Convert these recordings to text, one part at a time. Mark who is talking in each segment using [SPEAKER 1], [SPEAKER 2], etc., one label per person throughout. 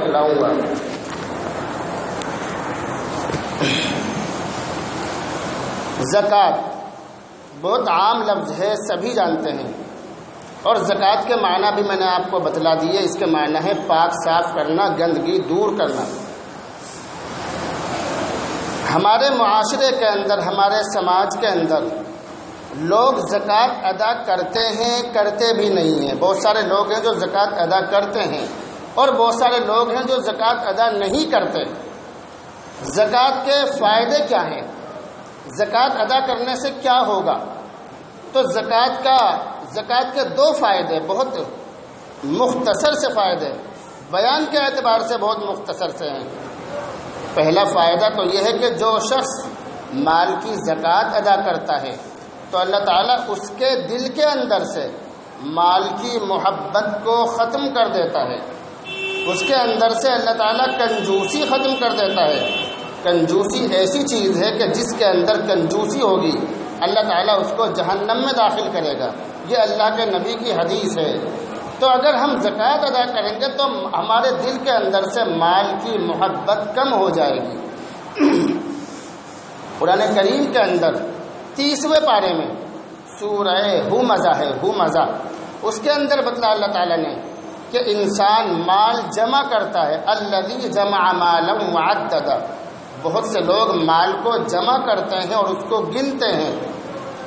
[SPEAKER 1] بتلاؤں گا۔ زکوٰۃ بہت عام لفظ ہے، سبھی جانتے ہیں، اور زکوٰۃ کے معنی بھی میں نے آپ کو بتلا دیے۔ اس کے معنی ہے پاک صاف کرنا، گندگی دور کرنا۔ ہمارے معاشرے کے اندر، ہمارے سماج کے اندر لوگ زکوٰۃ ادا کرتے ہیں، کرتے بھی نہیں ہیں۔ بہت سارے لوگ ہیں جو زکوٰۃ ادا کرتے ہیں، اور بہت سارے لوگ ہیں جو زکوٰۃ ادا نہیں کرتے۔ زکوٰۃ کے فائدے کیا ہیں؟ زکوٰۃ ادا کرنے سے کیا ہوگا؟ تو زکوٰۃ کے دو فائدے، بہت مختصر سے فائدے، بیان کے اعتبار سے بہت مختصر سے ہیں۔ پہلا فائدہ تو یہ ہے کہ جو شخص مال کی زکوٰۃ ادا کرتا ہے تو اللہ تعالیٰ اس کے دل کے اندر سے مال کی محبت کو ختم کر دیتا ہے۔ اس کے اندر سے اللہ تعالیٰ کنجوسی ختم کر دیتا ہے۔ کنجوسی ایسی چیز ہے کہ جس کے اندر کنجوسی ہوگی اللہ تعالیٰ اس کو جہنم میں داخل کرے گا۔ یہ اللہ کے نبی کی حدیث ہے۔ تو اگر ہم زکوٰۃ ادا کریں گے تو ہمارے دل کے اندر سے مال کی محبت کم ہو جائے گی۔ قرآن کریم کے اندر 30ویں پارے میں سورہ ہمزہ ہے، ہمزہ، اس کے اندر بتلا اللہ تعالیٰ نے کہ انسان مال جمع کرتا ہے۔ الذی جمع مالا وعددا، بہت سے لوگ مال کو جمع کرتے ہیں اور اس کو گنتے ہیں۔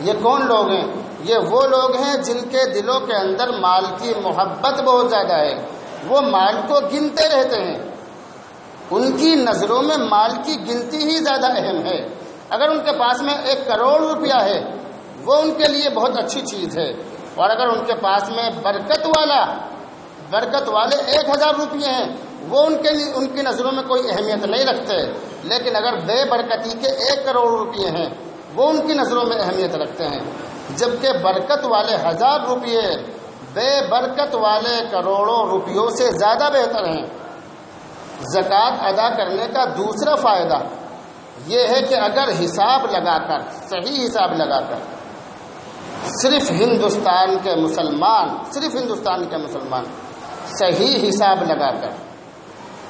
[SPEAKER 1] یہ کون لوگ ہیں؟ یہ وہ لوگ ہیں جن کے دلوں کے اندر مال کی محبت بہت زیادہ ہے، وہ مال کو گنتے رہتے ہیں۔ ان کی نظروں میں مال کی گنتی ہی زیادہ اہم ہے۔ اگر ان کے پاس میں 1 کروڑ روپیہ ہے وہ ان کے لیے بہت اچھی چیز ہے، اور اگر ان کے پاس میں برکت والے 1000 روپیے ہیں وہ ان کی نظروں میں کوئی اہمیت نہیں رکھتے۔ لیکن اگر بے برکتی کے 1 کروڑ روپیے ہیں وہ ان کی نظروں میں اہمیت رکھتے ہیں، جبکہ برکت والے 1000 روپیے بے برکت والے کروڑوں روپیوں سے زیادہ بہتر ہیں۔ زکوٰۃ ادا کرنے کا دوسرا فائدہ یہ ہے کہ اگر حساب لگا کر، صحیح حساب لگا کر، صرف ہندوستان کے مسلمان صحیح حساب لگا کر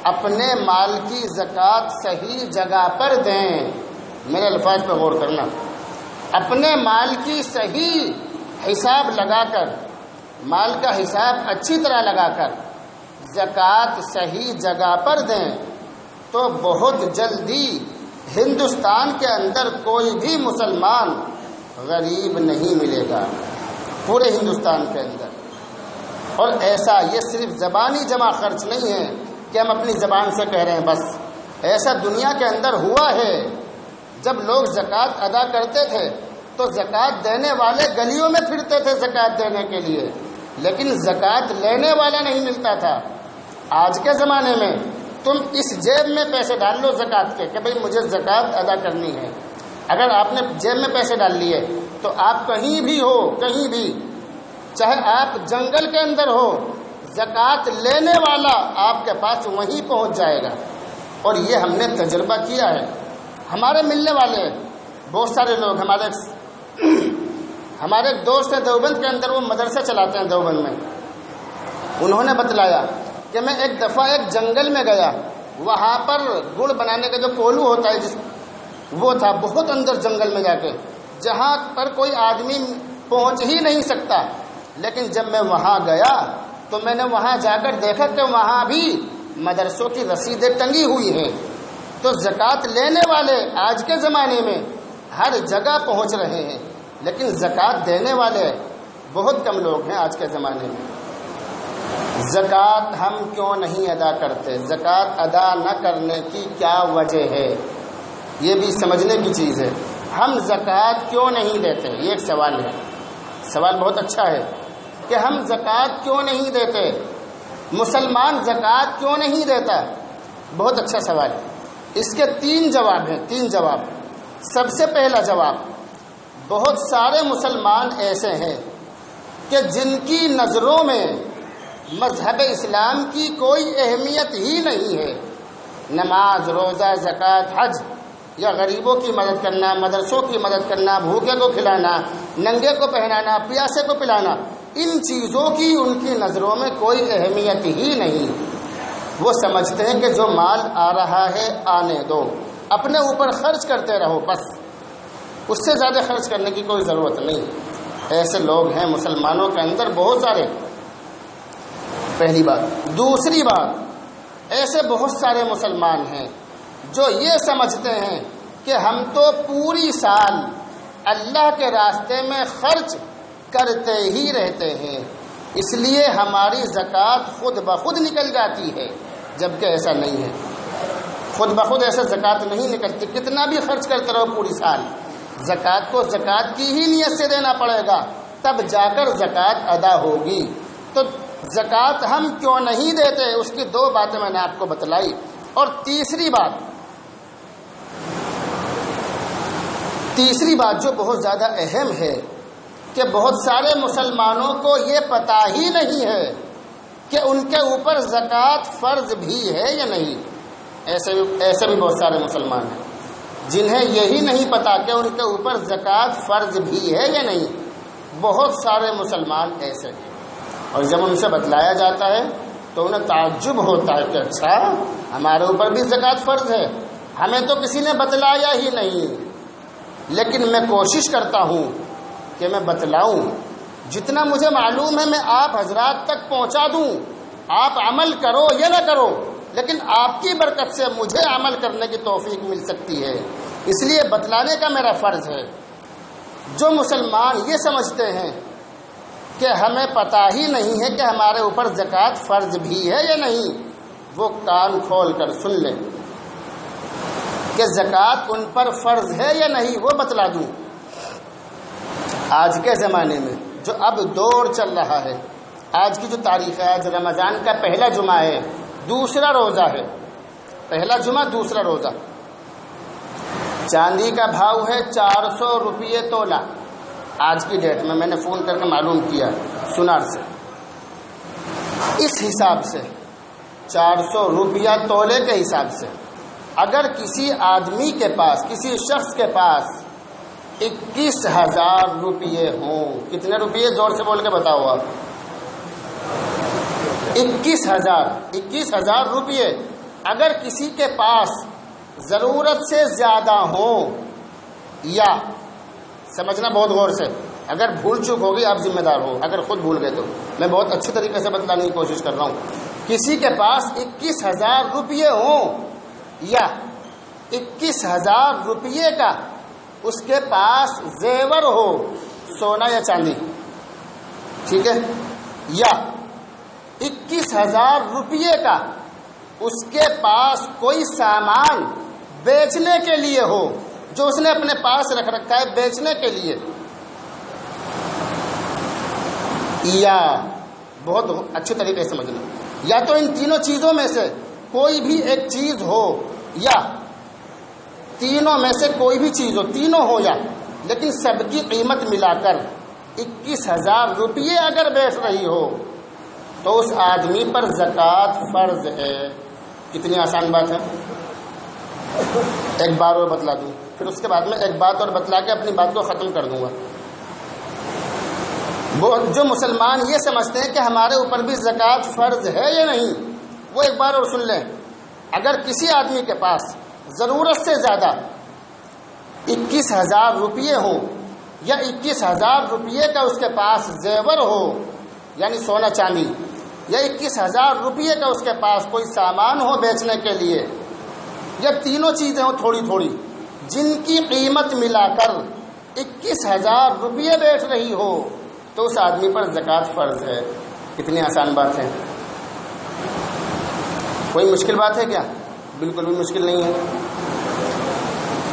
[SPEAKER 1] اپنے مال کی زکوٰۃ صحیح جگہ پر دیں، میرے الفاظ پہ غور کرنا، اپنے مال کی صحیح حساب لگا کر، مال کا حساب اچھی طرح لگا کر زکوٰۃ صحیح جگہ پر دیں تو بہت جلدی ہندوستان کے اندر کوئی بھی مسلمان غریب نہیں ملے گا، پورے ہندوستان کے اندر۔ اور ایسا یہ صرف زبانی جمع خرچ نہیں ہے کہ ہم اپنی زبان سے کہہ رہے ہیں بس، ایسا دنیا کے اندر ہوا ہے۔ جب لوگ زکوٰۃ ادا کرتے تھے تو زکوٰۃ دینے والے گلیوں میں پھرتے تھے زکوٰۃ دینے کے لیے، لیکن زکوٰۃ لینے والا نہیں ملتا تھا۔ آج کے زمانے میں تم اس جیب میں پیسے ڈال لو زکوٰۃ کے کہ بھئی مجھے زکوٰۃ ادا کرنی ہے۔ اگر آپ نے جیب میں پیسے ڈال لیے تو آپ کہیں بھی ہو، کہیں بھی، چاہے آپ جنگل کے اندر ہو، زکوٰۃ لینے والا آپ کے پاس وہیں پہنچ جائے گا۔ اور یہ ہم نے تجربہ کیا ہے۔ ہمارے ملنے والے بہت سارے لوگ، ہمارے ایک دوست ہیں دیوبند کے اندر، وہ مدرسہ چلاتے ہیں دیوبند میں، انہوں نے بتلایا کہ میں ایک دفعہ ایک جنگل میں گیا، وہاں پر گڑ بنانے کا جو کولو ہوتا ہے وہ تھا بہت اندر جنگل میں جا کے، جہاں پر کوئی آدمی پہنچ ہی نہیں سکتا۔ لیکن جب میں وہاں گیا تو میں نے وہاں جا کر دیکھا کہ وہاں بھی مدرسوں کی رسیدیں ٹنگی ہوئی ہیں۔ تو زکوٰۃ لینے والے آج کے زمانے میں ہر جگہ پہنچ رہے ہیں، لیکن زکوٰۃ دینے والے بہت کم لوگ ہیں آج کے زمانے میں۔ زکوٰۃ ہم کیوں نہیں ادا کرتے؟ زکوٰۃ ادا نہ کرنے کی کیا وجہ ہے؟ یہ بھی سمجھنے کی چیز ہے۔ ہم زکوٰۃ کیوں نہیں دیتے؟ یہ ایک سوال ہے، سوال بہت اچھا ہے کہ ہم زکوٰۃ کیوں نہیں دیتے، مسلمان زکوٰۃ کیوں نہیں دیتا؟ بہت اچھا سوال ہے۔ اس کے 3 جواب ہیں، 3 جواب۔ سب سے پہلا جواب، بہت سارے مسلمان ایسے ہیں کہ جن کی نظروں میں مذہب اسلام کی کوئی اہمیت ہی نہیں ہے۔ نماز، روزہ، زکوٰۃ، حج، یا غریبوں کی مدد کرنا، مدرسوں کی مدد کرنا، بھوکے کو کھلانا، ننگے کو پہنانا، پیاسے کو پلانا، ان چیزوں کی ان کی نظروں میں کوئی اہمیت ہی نہیں۔ وہ سمجھتے ہیں کہ جو مال آ رہا ہے آنے دو، اپنے اوپر خرچ کرتے رہو، بس اس سے زیادہ خرچ کرنے کی کوئی ضرورت نہیں۔ ایسے لوگ ہیں مسلمانوں کے اندر بہت سارے، پہلی بات۔ دوسری بات، ایسے بہت سارے مسلمان ہیں جو یہ سمجھتے ہیں کہ ہم تو پوری سال اللہ کے راستے میں خرچ کرتے ہی رہتے ہیں، اس لیے ہماری زکوٰۃ خود بخود نکل جاتی ہے، جبکہ ایسا نہیں ہے۔ خود بخود ایسا زکوٰۃ نہیں نکلتی، کتنا بھی خرچ کرتے رہو پوری سال، زکوٰۃ کو زکوٰۃ کی ہی نیت سے دینا پڑے گا، تب جا کر زکوٰۃ ادا ہوگی۔ تو زکوٰۃ ہم کیوں نہیں دیتے، اس کی دو باتیں میں نے آپ کو بتلائی۔ اور تیسری بات جو بہت زیادہ اہم ہے کہ بہت سارے مسلمانوں کو یہ پتہ ہی نہیں ہے کہ ان کے اوپر زکوٰۃ فرض بھی ہے یا نہیں۔ ایسے بھی بہت سارے مسلمان ہیں جنہیں یہی نہیں پتہ کہ ان کے اوپر زکوٰۃ فرض بھی ہے یا نہیں۔ بہت سارے مسلمان ایسے ہیں، اور جب ان سے بتلایا جاتا ہے تو انہیں تعجب ہوتا ہے کہ اچھا ہمارے اوپر بھی زکوٰۃ فرض ہے، ہمیں تو کسی نے بتلایا ہی نہیں۔ لیکن میں کوشش کرتا ہوں کہ میں بتلاؤں، جتنا مجھے معلوم ہے میں آپ حضرات تک پہنچا دوں۔ آپ عمل کرو یا نہ کرو، لیکن آپ کی برکت سے مجھے عمل کرنے کی توفیق مل سکتی ہے، اس لیے بتلانے کا میرا فرض ہے۔ جو مسلمان یہ سمجھتے ہیں کہ ہمیں پتہ ہی نہیں ہے کہ ہمارے اوپر زکوٰۃ فرض بھی ہے یا نہیں، وہ کان کھول کر سن لیں کہ زکوٰۃ ان پر فرض ہے یا نہیں، وہ بتلا دوں۔ آج کے زمانے میں جو اب دور چل رہا ہے، آج کی جو تاریخ ہے، آج رمضان کا پہلا جمعہ ہے، دوسرا روزہ ہے، پہلا جمعہ دوسرا روزہ۔ چاندی کا بھاؤ ہے 400 روپیے تولہ آج کی ڈیٹ میں نے فون کر کے معلوم کیا سنار سے۔ اس حساب سے 400 روپیہ تولے کے حساب سے اگر کسی آدمی کے پاس، کسی شخص کے پاس 21,000 روپیے ہوں، کتنے روپیے زور سے بول کے بتاؤ آپ؟ 21,000 روپیے اگر کسی کے پاس ضرورت سے زیادہ ہوں، یا سمجھنا بہت غور سے، اگر بھول چوک ہوگی آپ ذمہ دار ہو، اگر خود بھول گئے تو میں بہت اچھے طریقے سے بتلانے کی کوشش کر رہا ہوں۔ کسی کے پاس 21,000 روپیے ہوں یا 21,000 روپیے کا اس کے پاس زیور ہو، سونا یا چاندی، ٹھیک ہے، یا 21,000 روپیے کا اس کے پاس کوئی سامان بیچنے کے لیے ہو، جو اس نے اپنے پاس رکھ رکھا ہے بیچنے کے لیے، یا بہت اچھے طریقے سے سمجھنا، یا تو ان تینوں چیزوں میں سے کوئی بھی ایک چیز ہو، یا تینوں میں سے کوئی بھی چیز ہو، تینوں ہو، یا لیکن سب کی قیمت ملا کر 21,000 روپیے اگر بیچ رہی ہو تو اس آدمی پر زکوٰۃ فرض ہے۔ کتنی آسان بات ہے۔ ایک بار اور بتلا دوں، پھر اس کے بعد میں ایک بات اور بتلا کے اپنی بات کو ختم کر دوں گا۔ جو مسلمان یہ سمجھتے ہیں کہ ہمارے اوپر بھی زکوٰۃ فرض ہے یا نہیں، وہ ایک بار اور سن لیں۔ اگر کسی آدمی کے پاس ضرورت سے زیادہ 21,000 روپیے ہوں، یا 21,000 روپیے کا اس کے پاس زیور ہو یعنی سونا چاندی، یا 21,000 روپیے کا اس کے پاس کوئی سامان ہو بیچنے کے لیے، یا تینوں چیزیں ہوں تھوڑی تھوڑی، جن کی قیمت ملا کر 21,000 روپیے بیچ رہی ہو، تو اس آدمی پر زکوٰۃ فرض ہے۔ کتنی آسان بات ہے۔ کوئی مشکل بات ہے کیا؟ بالکل بھی مشکل نہیں ہے۔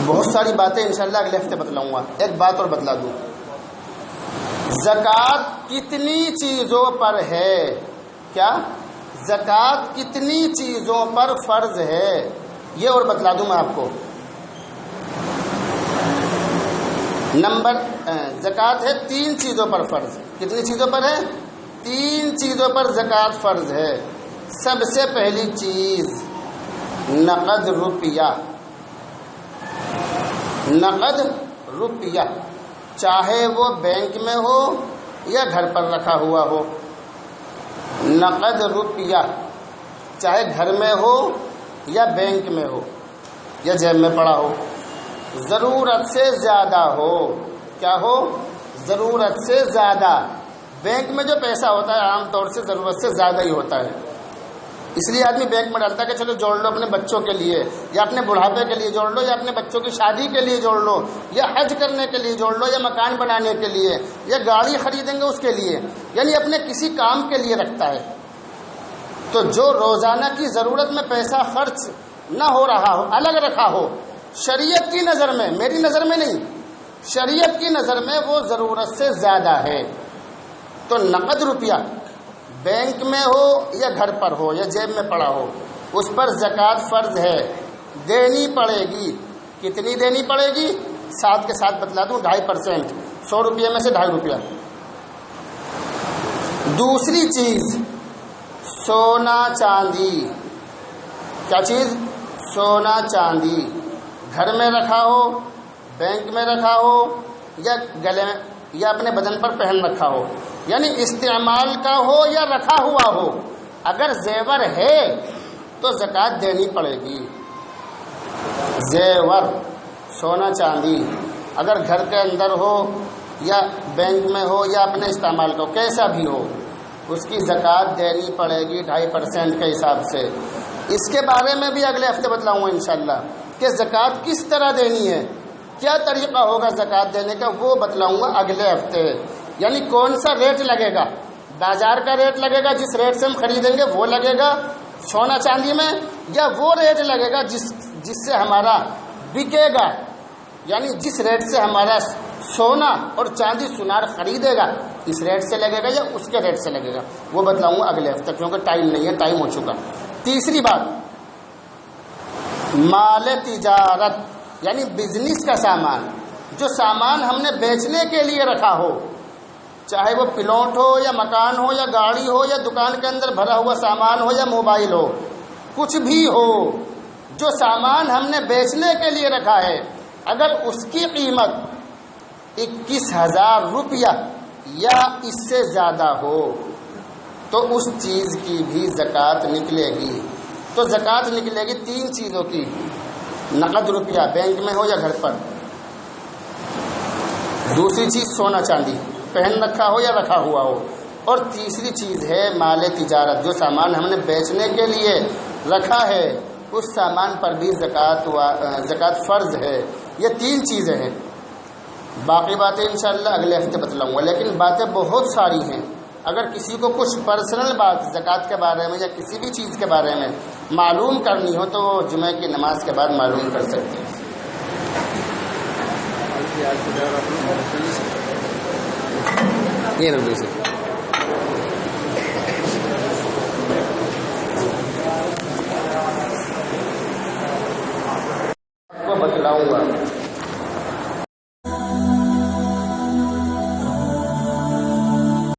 [SPEAKER 1] بہت ساری باتیں انشاءاللہ اگلے ہفتے بتلاؤں گا۔ ایک بات اور بتلا دوں، زکوٰۃ کتنی چیزوں پر ہے؟ کیا زکوٰۃ کتنی چیزوں پر فرض ہے یہ اور بتلا دوں میں آپ کو۔ زکوٰۃ ہے 3 چیزوں پر فرض۔ کتنی چیزوں پر ہے؟ 3 چیزوں پر زکوٰۃ فرض ہے۔ سب سے پہلی چیز نقد روپیہ۔ نقد روپیہ، چاہے وہ بینک میں ہو یا گھر پر رکھا ہوا ہو، نقد روپیہ چاہے گھر میں ہو یا بینک میں ہو یا جیب میں پڑا ہو، ضرورت سے زیادہ ہو. کیا ہو؟ ضرورت سے زیادہ. بینک میں جو پیسہ ہوتا ہے عام طور سے ضرورت سے زیادہ ہی ہوتا ہے، اس لیے آدمی بینک میں ڈالتا ہے کہ چلو جوڑ لو اپنے بچوں کے لیے، یا اپنے بڑھاپے کے لیے جوڑ لو، یا اپنے بچوں کی شادی کے لیے جوڑ لو، یا حج کرنے کے لیے جوڑ لو، یا مکان بنانے کے لیے، یا گاڑی خریدیں گے اس کے لیے، یعنی اپنے کسی کام کے لیے رکھتا ہے. تو جو روزانہ کی ضرورت میں پیسہ خرچ نہ ہو رہا ہو، الگ رکھا ہو، شریعت کی نظر میں، میری نظر میں نہیں، شریعت کی نظر میں وہ ضرورت سے زیادہ ہے، تو نقد روپیہ بینک میں ہو یا گھر پر ہو یا جیب میں پڑا ہو، اس پر زکوٰۃ فرض ہے، دینی پڑے گی. کتنی دینی پڑے گی؟ ساتھ کے ساتھ بتلا دوں، 2.5%، 100 روپیے میں سے 2.5 روپیہ. دوسری چیز سونا چاندی. کیا چیز؟ سونا چاندی. گھر میں رکھا ہو، بینک میں رکھا ہو، یا گلے میں یا اپنے بدن پر پہن رکھا ہو، یعنی استعمال کا ہو یا رکھا ہوا ہو، اگر زیور ہے تو زکوٰۃ دینی پڑے گی. زیور، سونا چاندی، اگر گھر کے اندر ہو یا بینک میں ہو یا اپنے استعمال کا ہو، کیسا بھی ہو، اس کی زکوٰۃ دینی پڑے گی 2.5% کے حساب سے. اس کے بارے میں بھی اگلے ہفتے بتلاؤں گا انشاءاللہ کہ زکوٰۃ کس طرح دینی ہے، کیا طریقہ ہوگا زکوٰۃ دینے کا، وہ بتلاؤں گا اگلے ہفتے. یعنی کون سا ریٹ لگے گا، بازار کا ریٹ لگے گا جس ریٹ سے ہم خریدیں گے وہ لگے گا سونا چاندی میں، یا وہ ریٹ لگے گا جس سے ہمارا بکے گا، یعنی جس ریٹ سے ہمارا سونا اور چاندی سونار خریدے گا اس ریٹ سے لگے گا یا اس کے ریٹ سے لگے گا، وہ بتلاؤں گا اگلے ہفتے، کیونکہ ٹائم نہیں ہے، ٹائم ہو چکا. تیسری بات، مال تجارت یعنی بزنس کا سامان، جو سامان ہم نے بیچنے کے لیے رکھا ہو، چاہے وہ پلاٹ ہو یا مکان ہو یا گاڑی ہو یا دکان کے اندر بھرا ہوا سامان ہو یا موبائل ہو، کچھ بھی ہو، جو سامان ہم نے بیچنے کے لیے رکھا ہے، اگر اس کی قیمت 21,000 روپیہ یا اس سے زیادہ ہو تو اس چیز کی بھی زکوٰۃ نکلے گی. تو زکوٰۃ نکلے گی 3 چیزوں کی، نقد روپیہ بینک میں ہو یا گھر پر، دوسری چیز سونا چاندی پہن رکھا ہو یا رکھا ہوا ہو، اور تیسری چیز ہے مال تجارت، جو سامان ہم نے بیچنے کے لیے رکھا ہے اس سامان پر بھی زکوٰۃ فرض ہے. یہ 3 چیزیں ہیں. باقی باتیں انشاءاللہ اگلے ہفتے بتلاؤں گا، لیکن باتیں بہت ساری ہیں. اگر کسی کو کچھ پرسنل بات زکوٰۃ کے بارے میں یا کسی بھی چیز کے بارے میں معلوم کرنی ہو تو وہ جمعہ کی نماز کے بعد معلوم کر سکتے ہیں. یہ رکھ سے کو بتلاؤں گا.